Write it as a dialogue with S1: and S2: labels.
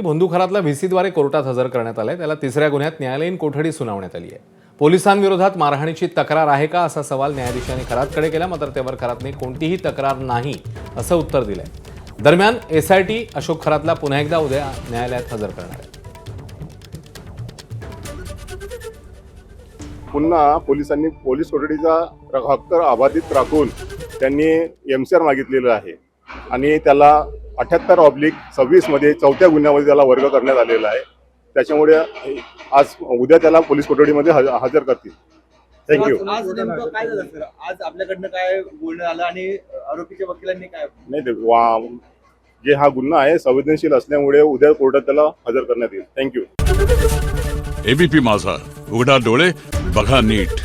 S1: बंदुखरातला व्हीसीद्वारे कोर्टात हजर करण्यात आलाय। त्याला तिसऱ्या गुन्ह्यात न्यायालयीन कोठडी सुनावण्यात आली आहे। पोलिसांविरोधात मारहाणीची तक्रार आहे का असा सवाल न्यायाधीशांनी खरातकडे केला, मात्र त्यावर खरातने कोणतीही तक्रार नाही असं उत्तर दिलंय। दरम्यान एसआयटी अशोक खरातला पुन्हा एकदा उद्या न्यायालयात हजर करणार आहे।
S2: पुन्हा पोलिसांनी पोलीस कोठडीचा हक्क अबाधित राखून त्यांनी एमसीआर मागितलेलं आहे आणि त्याला 78/26 मध्ये चौथ्या गुन्ह्यामध्ये त्याला वर्ग करण्यात आलेला आहे। त्याच्यामुळे आज उद्या त्याला पोलीस कोठडीमध्ये हजर करतील। थँक्यू।
S3: आज नेमकं काय झालं सर? आज आपल्याकडनं काय बोलणं आलं आणि आरोपीच्या वकिलांनी काय?
S2: नाही, जे हा गुन्हा आहे संवेदनशील असल्यामुळे उद्या कोर्टात त्याला हजर करण्यात येईल। थँक्यू।
S4: एबीपी माझा, उघडा डोळे बघा नीट।